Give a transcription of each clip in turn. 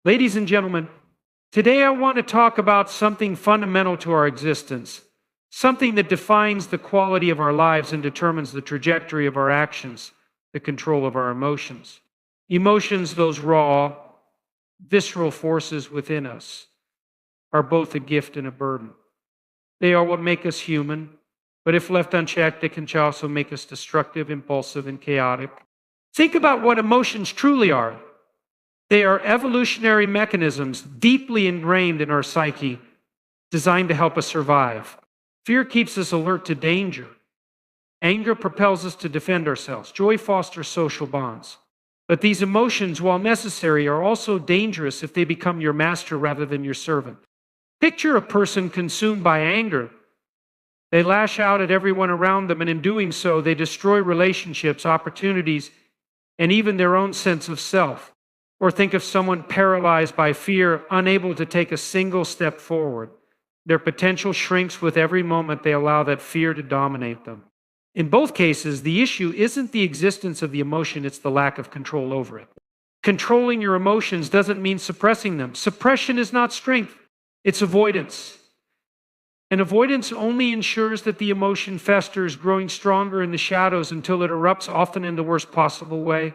Ladies and gentlemen, today I want to talk about something fundamental to our existence, something that defines the quality of our lives and determines the trajectory of our actions, the control of our emotions. Emotions, those raw, visceral forces within us, are both a gift and a burden. They are what make us human, but if left unchecked, they can also make us destructive, impulsive, and chaotic. Think about what emotions truly are. They are evolutionary mechanisms deeply ingrained in our psyche, designed to help us survive. Fear keeps us alert to danger. Anger propels us to defend ourselves. Joy fosters social bonds. But these emotions, while necessary, are also dangerous if they become your master rather than your servant. Picture a person consumed by anger. They lash out at everyone around them, and in doing so, they destroy relationships, opportunities, and even their own sense of self. Or think of someone paralyzed by fear, unable to take a single step forward. Their potential shrinks with every moment they allow that fear to dominate them. In both cases, the issue isn't the existence of the emotion, it's the lack of control over it. Controlling your emotions doesn't mean suppressing them. Suppression is not strength, it's avoidance. And avoidance only ensures that the emotion festers, growing stronger in the shadows until it erupts, often in the worst possible way.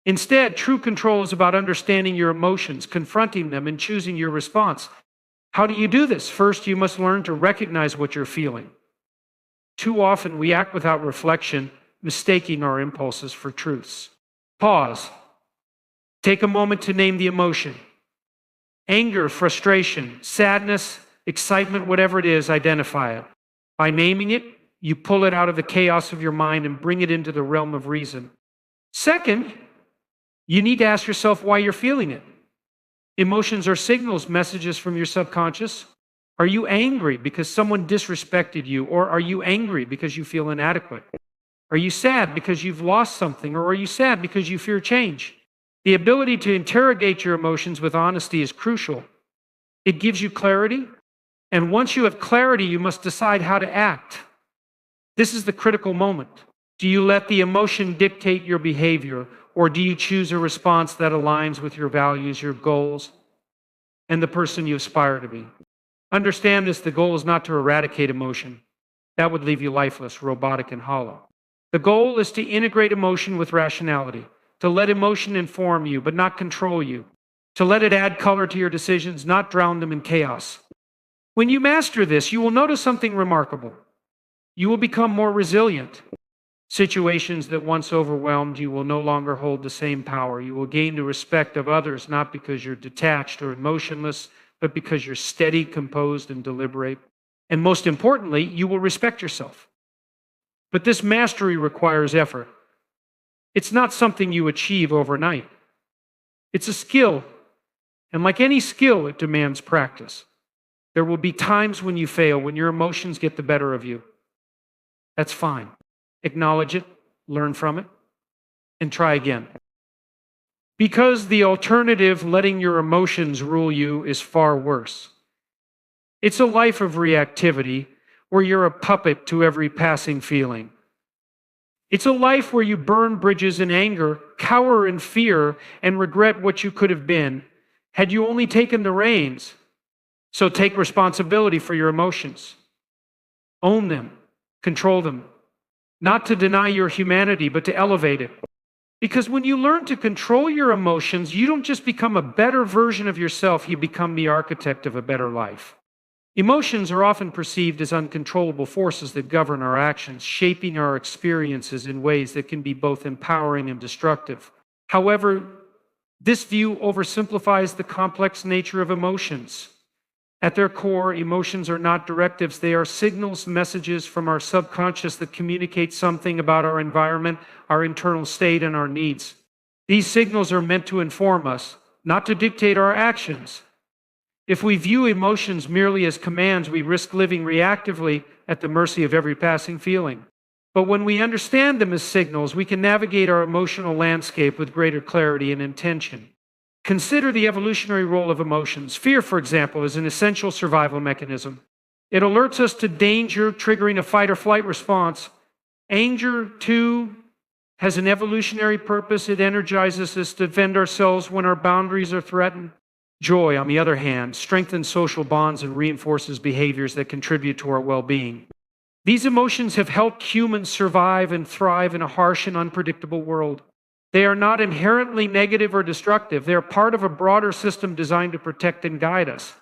Instead, true control is about understanding your emotions, confronting them, and choosing your response. How do you do this? First, you must learn to recognize what you're feeling. Too often, we act without reflection, mistaking our impulses for truths. Pause. Take a moment to name the emotion. Anger, frustration, sadness, excitement, whatever it is, identify it. By naming it, you pull it out of the chaos of your mind and bring it into the realm of reason. Second, you need to ask yourself why you're feeling it. Emotions are signals, messages from your subconscious. Are you angry because someone disrespected you, or are you angry because you feel inadequate? Are you sad because you've lost something, or are you sad because you fear change? The ability to interrogate your emotions with honesty is crucial. It gives you clarity, and once you have clarity, you must decide how to act. This is the critical moment. Do you let the emotion dictate your behavior, or do you choose a response that aligns with your values, your goals, and the person you aspire to be? Understand this, the goal is not to eradicate emotion. That would leave you lifeless, robotic, and hollow. The goal is to integrate emotion with rationality, to let emotion inform you, but not control you, to let it add color to your decisions, not drown them in chaos. When you master this, you will notice something remarkable. You will become more resilient. Situations that once overwhelmed you will no longer hold the same power. You will gain the respect of others, not because you're detached or emotionless, but because you're steady, composed, and deliberate. And most importantly, you will respect yourself. But this mastery requires effort. It's not something you achieve overnight. It's a skill. And like any skill, it demands practice. There will be times when you fail, when your emotions get the better of you. That's fine. Acknowledge it, learn from it, and try again. Because the alternative, letting your emotions rule you, is far worse. It's a life of reactivity where you're a puppet to every passing feeling. It's a life where you burn bridges in anger, cower in fear, and regret what you could have been had you only taken the reins. So take responsibility for your emotions. Own them, control them. Not to deny your humanity, but to elevate it. Because when you learn to control your emotions, you don't just become a better version of yourself, you become the architect of a better life. Emotions are often perceived as uncontrollable forces that govern our actions, shaping our experiences in ways that can be both empowering and destructive. However, this view oversimplifies the complex nature of emotions. At their core, emotions are not directives. They are signals, messages from our subconscious that communicate something about our environment, our internal state, and our needs. These signals are meant to inform us, not to dictate our actions. If we view emotions merely as commands, we risk living reactively at the mercy of every passing feeling. But when we understand them as signals, we can navigate our emotional landscape with greater clarity and intention. Consider the evolutionary role of emotions. Fear, for example, is an essential survival mechanism. It alerts us to danger, triggering a fight or flight response. Anger, too, has an evolutionary purpose. It energizes us to defend ourselves when our boundaries are threatened. Joy, on the other hand, strengthens social bonds and reinforces behaviors that contribute to our well-being. These emotions have helped humans survive and thrive in a harsh and unpredictable world. They are not inherently negative or destructive. They are part of a broader system designed to protect and guide us.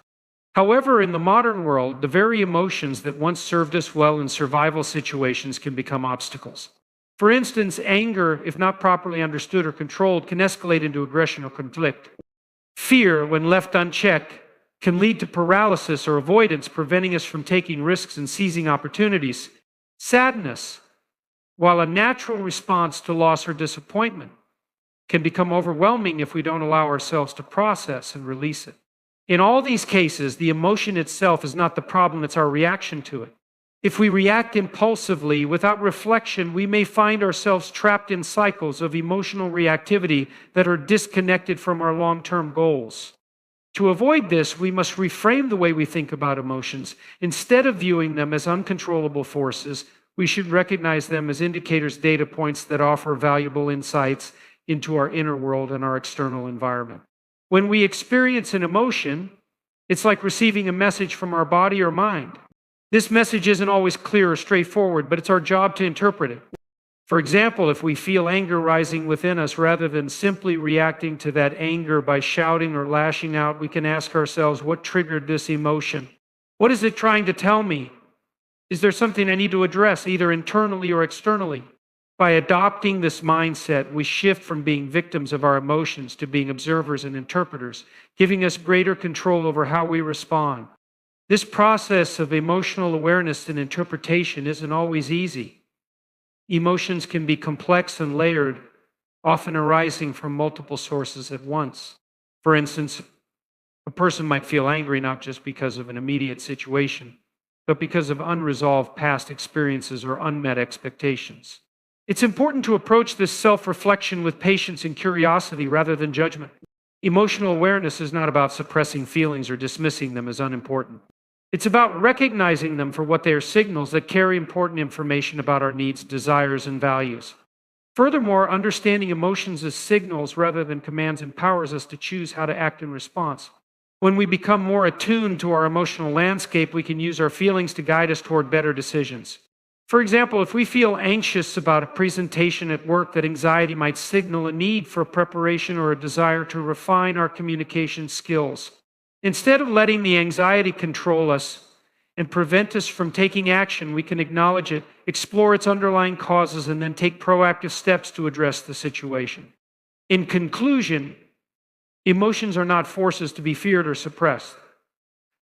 However, in the modern world, the very emotions that once served us well in survival situations can become obstacles. For instance, anger, if not properly understood or controlled, can escalate into aggression or conflict. Fear, when left unchecked, can lead to paralysis or avoidance, preventing us from taking risks and seizing opportunities. Sadness, while a natural response to loss or disappointment, can become overwhelming if we don't allow ourselves to process and release it. In all these cases, the emotion itself is not the problem, it's our reaction to it. If we react impulsively, without reflection, we may find ourselves trapped in cycles of emotional reactivity that are disconnected from our long-term goals. To avoid this, we must reframe the way we think about emotions. Instead of viewing them as uncontrollable forces, we should recognize them as indicators, data points that offer valuable insights into our inner world and our external environment. When we experience an emotion, it's like receiving a message from our body or mind. This message isn't always clear or straightforward, but it's our job to interpret it. For example, if we feel anger rising within us, rather than simply reacting to that anger by shouting or lashing out, we can ask ourselves, what triggered this emotion? What is it trying to tell me? Is there something I need to address, either internally or externally? By adopting this mindset, we shift from being victims of our emotions to being observers and interpreters, giving us greater control over how we respond. This process of emotional awareness and interpretation isn't always easy. Emotions can be complex and layered, often arising from multiple sources at once. For instance, a person might feel angry not just because of an immediate situation, but because of unresolved past experiences or unmet expectations. It's important to approach this self-reflection with patience and curiosity rather than judgment. Emotional awareness is not about suppressing feelings or dismissing them as unimportant. It's about recognizing them for what they are, signals that carry important information about our needs, desires, and values. Furthermore, understanding emotions as signals rather than commands empowers us to choose how to act in response. When we become more attuned to our emotional landscape, we can use our feelings to guide us toward better decisions. For example, if we feel anxious about a presentation at work, that anxiety might signal a need for preparation or a desire to refine our communication skills. Instead of letting the anxiety control us and prevent us from taking action, we can acknowledge it, explore its underlying causes, and then take proactive steps to address the situation. In conclusion, emotions are not forces to be feared or suppressed.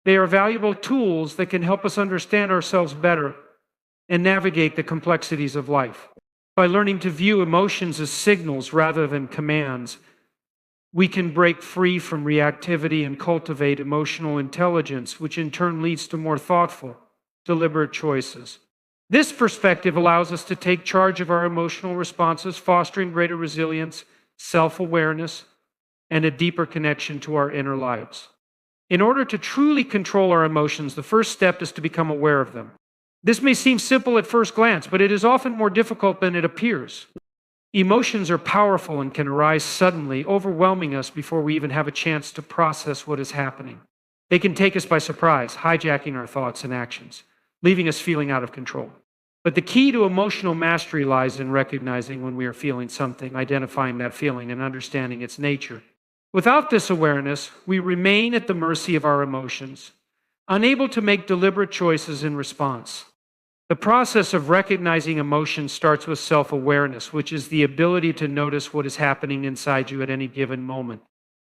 They are valuable tools that can help us understand ourselves better and navigate the complexities of life. By learning to view emotions as signals rather than commands, we can break free from reactivity and cultivate emotional intelligence, which in turn leads to more thoughtful, deliberate choices. This perspective allows us to take charge of our emotional responses, fostering greater resilience, self-awareness, and a deeper connection to our inner lives. In order to truly control our emotions, the first step is to become aware of them. This may seem simple at first glance, but it is often more difficult than it appears. Emotions are powerful and can arise suddenly, overwhelming us before we even have a chance to process what is happening. They can take us by surprise, hijacking our thoughts and actions, leaving us feeling out of control. But the key to emotional mastery lies in recognizing when we are feeling something, identifying that feeling, and understanding its nature. Without this awareness, we remain at the mercy of our emotions, unable to make deliberate choices in response. The process of recognizing emotion starts with self-awareness, which is the ability to notice what is happening inside you at any given moment.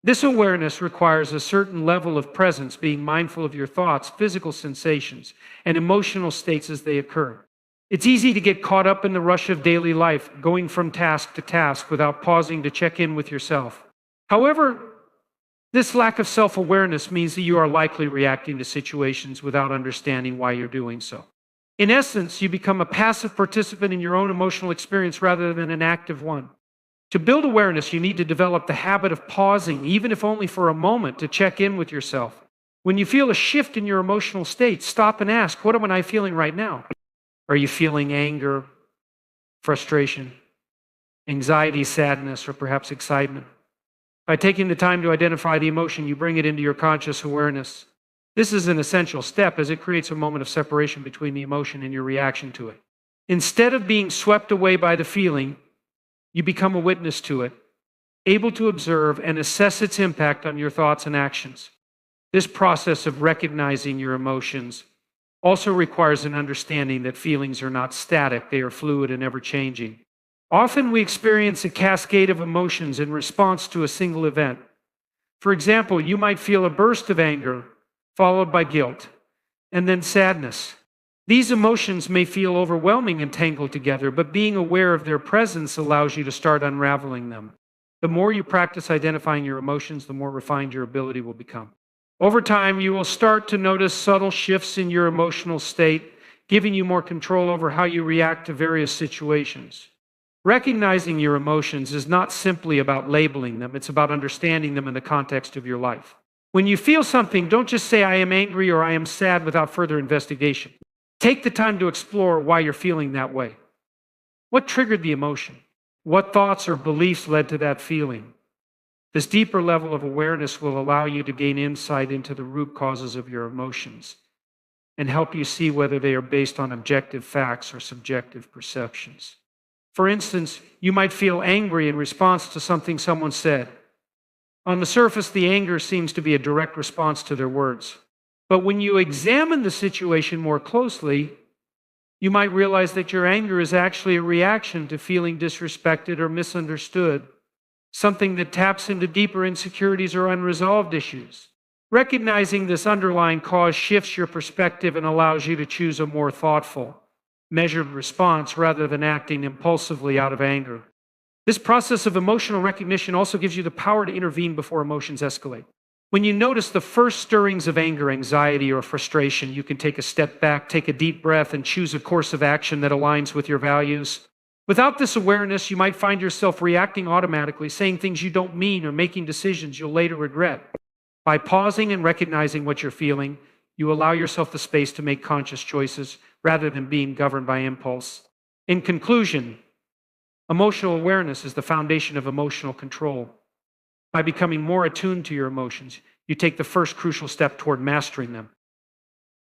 This awareness requires a certain level of presence, being mindful of your thoughts, physical sensations, and emotional states as they occur. It's easy to get caught up in the rush of daily life, going from task to task without pausing to check in with yourself. However, this lack of self-awareness means that you are likely reacting to situations without understanding why you're doing so. In essence, you become a passive participant in your own emotional experience rather than an active one. To build awareness, you need to develop the habit of pausing, even if only for a moment, to check in with yourself. When you feel a shift in your emotional state, stop and ask, what am I feeling right now? Are you feeling anger, frustration, anxiety, sadness, or perhaps excitement? By taking the time to identify the emotion, you bring it into your conscious awareness. This is an essential step as it creates a moment of separation between the emotion and your reaction to it. Instead of being swept away by the feeling, you become a witness to it, able to observe and assess its impact on your thoughts and actions. This process of recognizing your emotions also requires an understanding that feelings are not static, they are fluid and ever-changing. Often we experience a cascade of emotions in response to a single event. For example, you might feel a burst of anger, followed by guilt, and then sadness. These emotions may feel overwhelming and tangled together, but being aware of their presence allows you to start unraveling them. The more you practice identifying your emotions, the more refined your ability will become. Over time, you will start to notice subtle shifts in your emotional state, giving you more control over how you react to various situations. Recognizing your emotions is not simply about labeling them, it's about understanding them in the context of your life. When you feel something, don't just say, I am angry or I am sad without further investigation. Take the time to explore why you're feeling that way. What triggered the emotion? What thoughts or beliefs led to that feeling? This deeper level of awareness will allow you to gain insight into the root causes of your emotions and help you see whether they are based on objective facts or subjective perceptions. For instance, you might feel angry in response to something someone said. On the surface, the anger seems to be a direct response to their words. But when you examine the situation more closely, you might realize that your anger is actually a reaction to feeling disrespected or misunderstood, something that taps into deeper insecurities or unresolved issues. Recognizing this underlying cause shifts your perspective and allows you to choose a more thoughtful, measured response rather than acting impulsively out of anger. This process of emotional recognition also gives you the power to intervene before emotions escalate. When you notice the first stirrings of anger, anxiety, or frustration, you can take a step back, take a deep breath, and choose a course of action that aligns with your values. Without this awareness, you might find yourself reacting automatically, saying things you don't mean, or making decisions you'll later regret. By pausing and recognizing what you're feeling, you allow yourself the space to make conscious choices rather than being governed by impulse. In conclusion, emotional awareness is the foundation of emotional control. By becoming more attuned to your emotions, you take the first crucial step toward mastering them.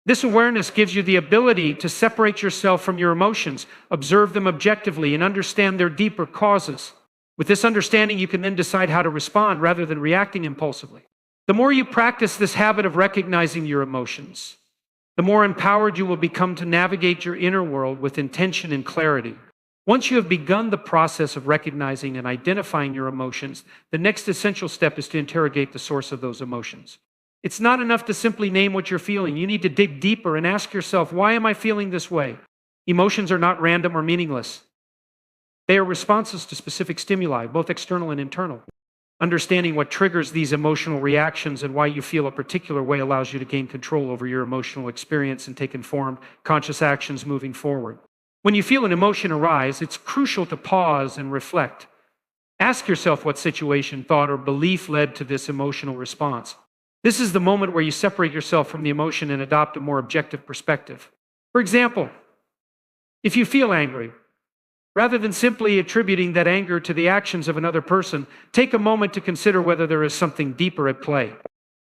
This awareness gives you the ability to separate yourself from your emotions, observe them objectively, and understand their deeper causes. With this understanding, you can then decide how to respond rather than reacting impulsively. The more you practice this habit of recognizing your emotions, the more empowered you will become to navigate your inner world with intention and clarity. Once you have begun the process of recognizing and identifying your emotions, the next essential step is to interrogate the source of those emotions. It's not enough to simply name what you're feeling. You need to dig deeper and ask yourself, why am I feeling this way? Emotions are not random or meaningless. They are responses to specific stimuli, both external and internal. Understanding what triggers these emotional reactions and why you feel a particular way allows you to gain control over your emotional experience and take informed, conscious actions moving forward. When you feel an emotion arise, it's crucial to pause and reflect. Ask yourself what situation, thought, or belief led to this emotional response. This is the moment where you separate yourself from the emotion and adopt a more objective perspective. For example, if you feel angry, rather than simply attributing that anger to the actions of another person, take a moment to consider whether there is something deeper at play.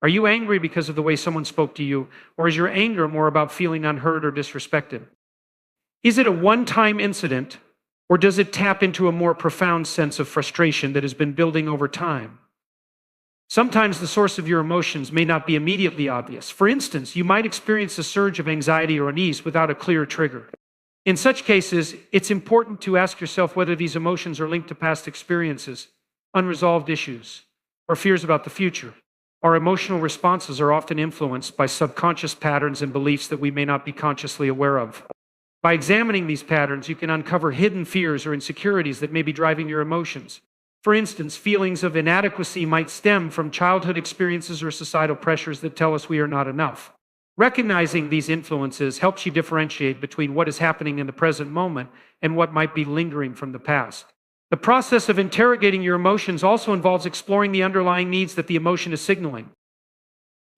Are you angry because of the way someone spoke to you, or is your anger more about feeling unheard or disrespected? Is it a one-time incident, or does it tap into a more profound sense of frustration that has been building over time? Sometimes the source of your emotions may not be immediately obvious. For instance, you might experience a surge of anxiety or unease without a clear trigger. In such cases, it's important to ask yourself whether these emotions are linked to past experiences, unresolved issues, or fears about the future. Our emotional responses are often influenced by subconscious patterns and beliefs that we may not be consciously aware of. By examining these patterns, you can uncover hidden fears or insecurities that may be driving your emotions. For instance, feelings of inadequacy might stem from childhood experiences or societal pressures that tell us we are not enough. Recognizing these influences helps you differentiate between what is happening in the present moment and what might be lingering from the past. The process of interrogating your emotions also involves exploring the underlying needs that the emotion is signaling.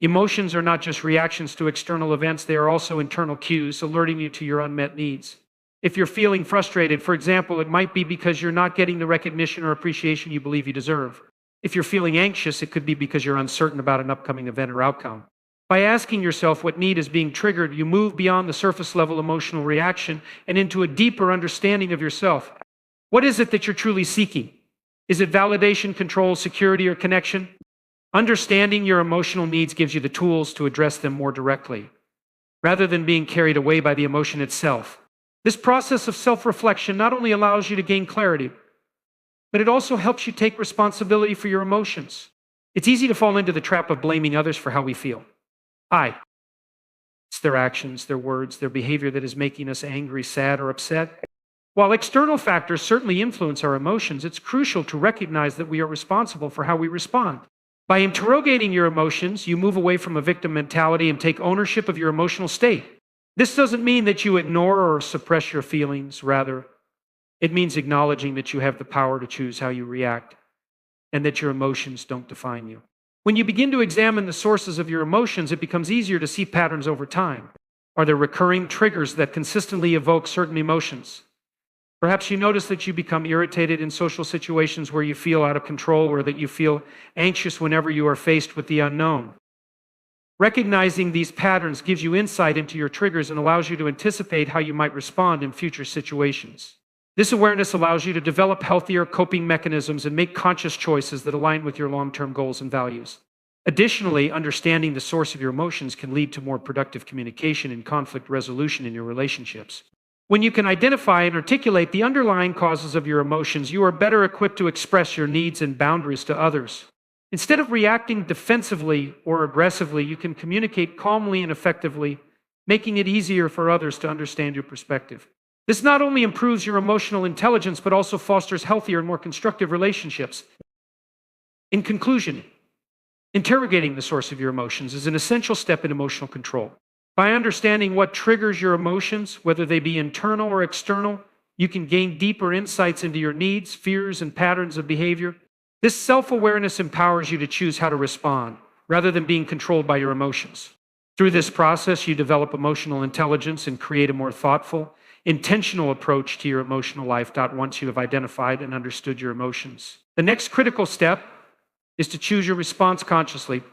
Emotions are not just reactions to external events, they are also internal cues alerting you to your unmet needs. If you're feeling frustrated, for example, it might be because you're not getting the recognition or appreciation you believe you deserve. If you're feeling anxious, it could be because you're uncertain about an upcoming event or outcome. By asking yourself what need is being triggered, you move beyond the surface level emotional reaction and into a deeper understanding of yourself. What is it that you're truly seeking? Is it validation, control, security, or connection? Understanding your emotional needs gives you the tools to address them more directly, rather than being carried away by the emotion itself. This process of self-reflection not only allows you to gain clarity, but it also helps you take responsibility for your emotions. It's easy to fall into the trap of blaming others for how we feel. It's their actions, their words, their behavior that is making us angry, sad, or upset. While external factors certainly influence our emotions, it's crucial to recognize that we are responsible for how we respond. By interrogating your emotions, you move away from a victim mentality and take ownership of your emotional state. This doesn't mean that you ignore or suppress your feelings. Rather, it means acknowledging that you have the power to choose how you react and that your emotions don't define you. When you begin to examine the sources of your emotions, it becomes easier to see patterns over time. Are there recurring triggers that consistently evoke certain emotions? Perhaps you notice that you become irritated in social situations where you feel out of control, or that you feel anxious whenever you are faced with the unknown. Recognizing these patterns gives you insight into your triggers and allows you to anticipate how you might respond in future situations. This awareness allows you to develop healthier coping mechanisms and make conscious choices that align with your long-term goals and values. Additionally, understanding the source of your emotions can lead to more productive communication and conflict resolution in your relationships. When you can identify and articulate the underlying causes of your emotions, you are better equipped to express your needs and boundaries to others. Instead of reacting defensively or aggressively, you can communicate calmly and effectively, making it easier for others to understand your perspective. This not only improves your emotional intelligence, but also fosters healthier and more constructive relationships. In conclusion, interrogating the source of your emotions is an essential step in emotional control. By understanding what triggers your emotions, whether they be internal or external, you can gain deeper insights into your needs, fears, and patterns of behavior. This self-awareness empowers you to choose how to respond, rather than being controlled by your emotions. Through this process, you develop emotional intelligence and create a more thoughtful, intentional approach to your emotional life once you have identified and understood your emotions. The next critical step is to choose your response consciously.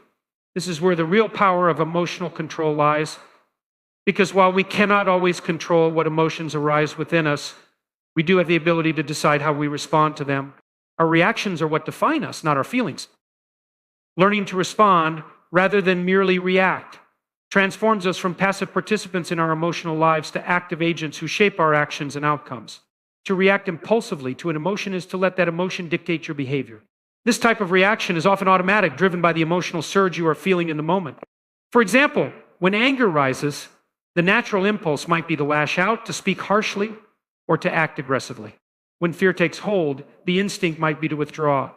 This is where the real power of emotional control lies. Because while we cannot always control what emotions arise within us, we do have the ability to decide how we respond to them. Our reactions are what define us, not our feelings. Learning to respond rather than merely react transforms us from passive participants in our emotional lives to active agents who shape our actions and outcomes. To react impulsively to an emotion is to let that emotion dictate your behavior. This type of reaction is often automatic, driven by the emotional surge you are feeling in the moment. For example, when anger rises, the natural impulse might be to lash out, to speak harshly, or to act aggressively. When fear takes hold, the instinct might be to withdraw,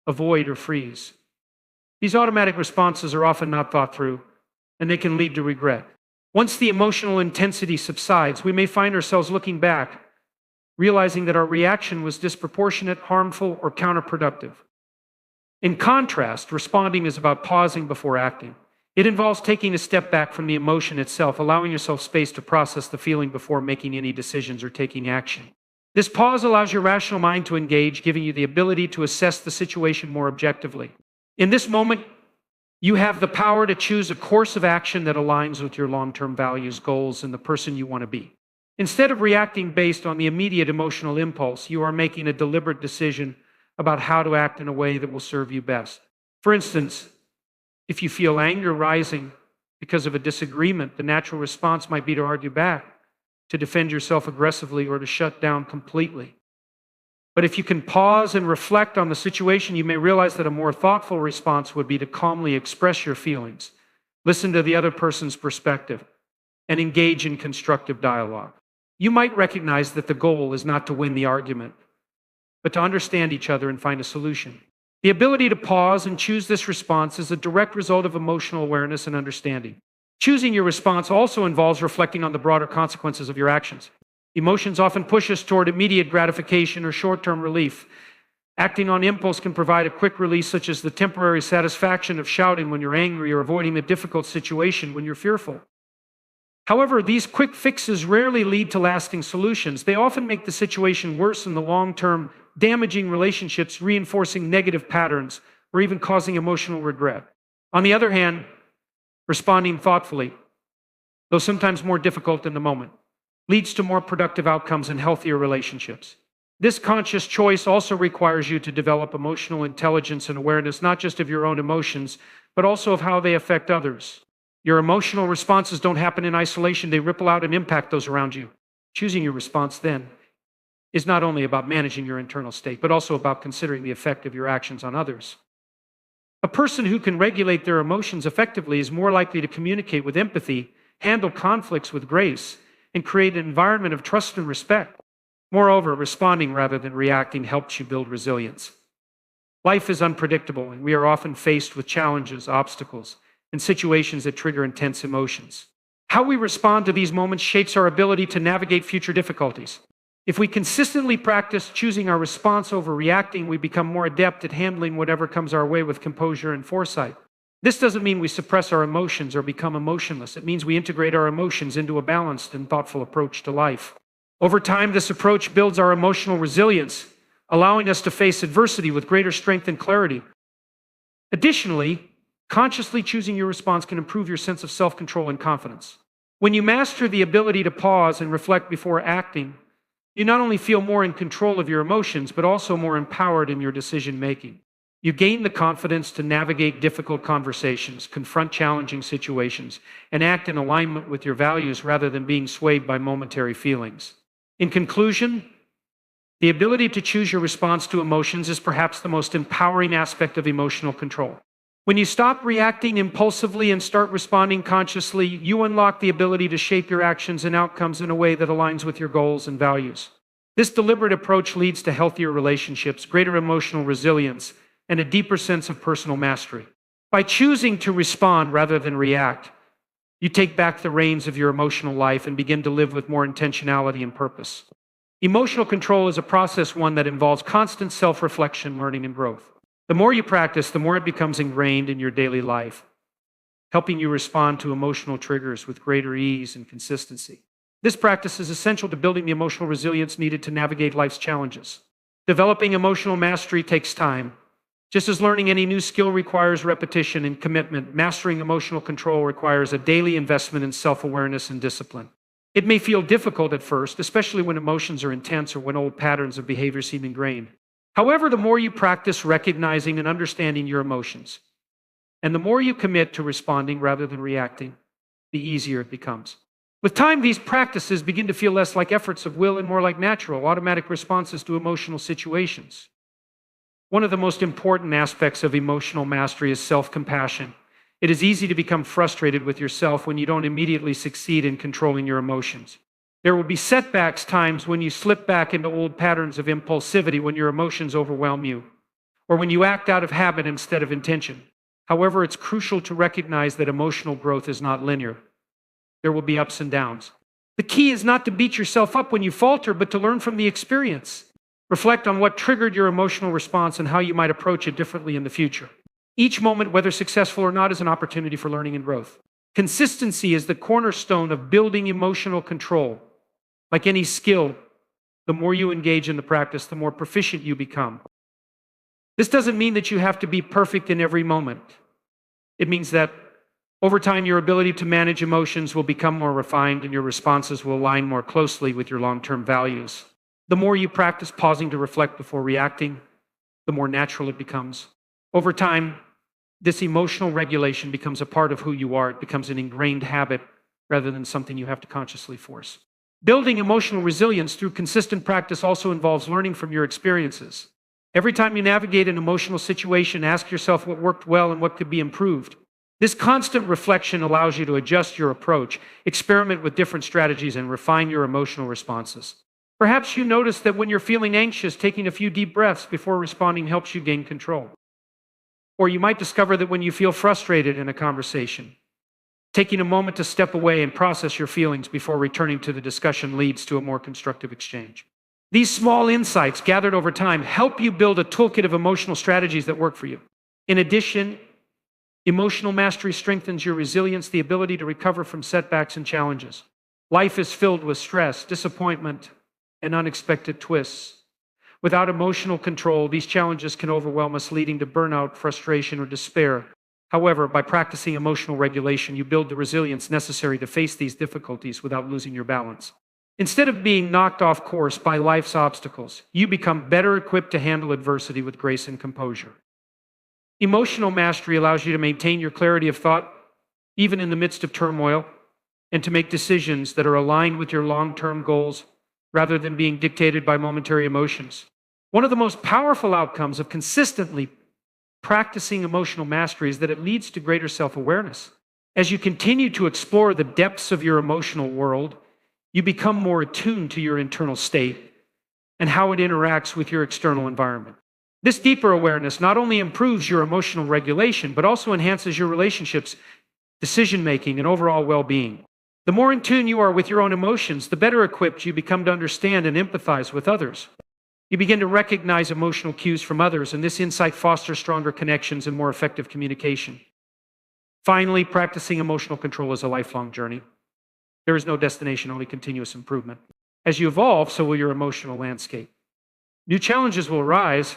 avoid, or freeze. These automatic responses are often not thought through, and they can lead to regret. Once the emotional intensity subsides, we may find ourselves looking back, realizing that our reaction was disproportionate, harmful, or counterproductive. In contrast, responding is about pausing before acting. It involves taking a step back from the emotion itself, allowing yourself space to process the feeling before making any decisions or taking action. This pause allows your rational mind to engage, giving you the ability to assess the situation more objectively. In this moment, you have the power to choose a course of action that aligns with your long-term values, goals, and the person you want to be. Instead of reacting based on the immediate emotional impulse, you are making a deliberate decision about how to act in a way that will serve you best. For instance, if you feel anger rising because of a disagreement, the natural response might be to argue back, to defend yourself aggressively, or to shut down completely. But if you can pause and reflect on the situation, you may realize that a more thoughtful response would be to calmly express your feelings, listen to the other person's perspective, and engage in constructive dialogue. You might recognize that the goal is not to win the argument, but to understand each other and find a solution. The ability to pause and choose this response is a direct result of emotional awareness and understanding. Choosing your response also involves reflecting on the broader consequences of your actions. Emotions often push us toward immediate gratification or short-term relief. Acting on impulse can provide a quick release, such as the temporary satisfaction of shouting when you're angry or avoiding a difficult situation when you're fearful. However, these quick fixes rarely lead to lasting solutions. They often make the situation worse in the long term damaging relationships, reinforcing negative patterns, or even causing emotional regret. On the other hand, responding thoughtfully, though sometimes more difficult in the moment, leads to more productive outcomes and healthier relationships. This conscious choice also requires you to develop emotional intelligence and awareness, not just of your own emotions, but also of how they affect others. Your emotional responses don't happen in isolation, they ripple out and impact those around you. Choosing your response then is not only about managing your internal state, but also about considering the effect of your actions on others. A person who can regulate their emotions effectively is more likely to communicate with empathy, handle conflicts with grace, and create an environment of trust and respect. Moreover, responding rather than reacting helps you build resilience. Life is unpredictable, and we are often faced with challenges, obstacles, and situations that trigger intense emotions. How we respond to these moments shapes our ability to navigate future difficulties. If we consistently practice choosing our response over reacting, we become more adept at handling whatever comes our way with composure and foresight. This doesn't mean we suppress our emotions or become emotionless. It means we integrate our emotions into a balanced and thoughtful approach to life. Over time, this approach builds our emotional resilience, allowing us to face adversity with greater strength and clarity. Additionally, consciously choosing your response can improve your sense of self-control and confidence. When you master the ability to pause and reflect before acting, you not only feel more in control of your emotions, but also more empowered in your decision-making. You gain the confidence to navigate difficult conversations, confront challenging situations, and act in alignment with your values rather than being swayed by momentary feelings. In conclusion, the ability to choose your response to emotions is perhaps the most empowering aspect of emotional control. When you stop reacting impulsively and start responding consciously, you unlock the ability to shape your actions and outcomes in a way that aligns with your goals and values. This deliberate approach leads to healthier relationships, greater emotional resilience, and a deeper sense of personal mastery. By choosing to respond rather than react, you take back the reins of your emotional life and begin to live with more intentionality and purpose. Emotional control is a process, one that involves constant self-reflection, learning, and growth. The more you practice, the more it becomes ingrained in your daily life, helping you respond to emotional triggers with greater ease and consistency. This practice is essential to building the emotional resilience needed to navigate life's challenges. Developing emotional mastery takes time. Just as learning any new skill requires repetition and commitment, mastering emotional control requires a daily investment in self-awareness and discipline. It may feel difficult at first, especially when emotions are intense or when old patterns of behavior seem ingrained. However, the more you practice recognizing and understanding your emotions, and the more you commit to responding rather than reacting, the easier it becomes. With time, these practices begin to feel less like efforts of will and more like natural, automatic responses to emotional situations. One of the most important aspects of emotional mastery is self-compassion. It is easy to become frustrated with yourself when you don't immediately succeed in controlling your emotions. There will be setbacks, times when you slip back into old patterns of impulsivity, when your emotions overwhelm you, or when you act out of habit instead of intention. However, it's crucial to recognize that emotional growth is not linear. There will be ups and downs. The key is not to beat yourself up when you falter, but to learn from the experience. Reflect on what triggered your emotional response and how you might approach it differently in the future. Each moment, whether successful or not, is an opportunity for learning and growth. Consistency is the cornerstone of building emotional control. Like any skill, the more you engage in the practice, the more proficient you become. This doesn't mean that you have to be perfect in every moment. It means that over time, your ability to manage emotions will become more refined and your responses will align more closely with your long-term values. The more you practice pausing to reflect before reacting, the more natural it becomes. Over time, this emotional regulation becomes a part of who you are. It becomes an ingrained habit rather than something you have to consciously force. Building emotional resilience through consistent practice also involves learning from your experiences. Every time you navigate an emotional situation, ask yourself what worked well and what could be improved. This constant reflection allows you to adjust your approach, experiment with different strategies, and refine your emotional responses. Perhaps you notice that when you're feeling anxious, taking a few deep breaths before responding helps you gain control. Or you might discover that when you feel frustrated in a conversation, taking a moment to step away and process your feelings before returning to the discussion leads to a more constructive exchange. These small insights gathered over time help you build a toolkit of emotional strategies that work for you. In addition, emotional mastery strengthens your resilience, the ability to recover from setbacks and challenges. Life is filled with stress, disappointment, and unexpected twists. Without emotional control, these challenges can overwhelm us, leading to burnout, frustration, or despair. However, by practicing emotional regulation, you build the resilience necessary to face these difficulties without losing your balance. Instead of being knocked off course by life's obstacles, you become better equipped to handle adversity with grace and composure. Emotional mastery allows you to maintain your clarity of thought, even in the midst of turmoil, and to make decisions that are aligned with your long-term goals rather than being dictated by momentary emotions. One of the most powerful outcomes of consistently practicing emotional mastery is that it leads to greater self-awareness. As you continue to explore the depths of your emotional world, you become more attuned to your internal state and how it interacts with your external environment. This deeper awareness not only improves your emotional regulation, but also enhances your relationships, decision-making, and overall well-being. The more in tune you are with your own emotions, the better equipped you become to understand and empathize with others. You begin to recognize emotional cues from others, and this insight fosters stronger connections and more effective communication. Finally, practicing emotional control is a lifelong journey. There is no destination, only continuous improvement. As you evolve, so will your emotional landscape. New challenges will arise,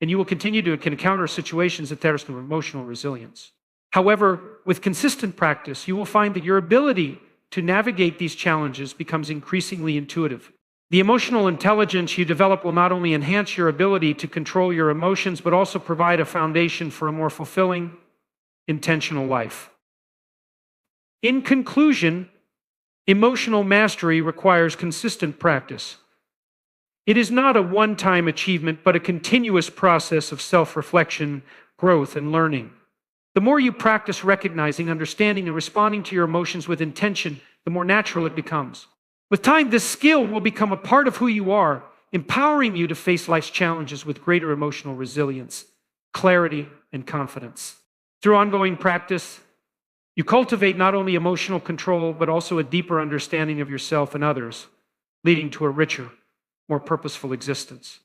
and you will continue to encounter situations that test your emotional resilience. However, with consistent practice, you will find that your ability to navigate these challenges becomes increasingly intuitive. The emotional intelligence you develop will not only enhance your ability to control your emotions, but also provide a foundation for a more fulfilling, intentional life. In conclusion, emotional mastery requires consistent practice. It is not a one-time achievement, but a continuous process of self-reflection, growth, and learning. The more you practice recognizing, understanding, and responding to your emotions with intention, the more natural it becomes. With time, this skill will become a part of who you are, empowering you to face life's challenges with greater emotional resilience, clarity, and confidence. Through ongoing practice, you cultivate not only emotional control, but also a deeper understanding of yourself and others, leading to a richer, more purposeful existence.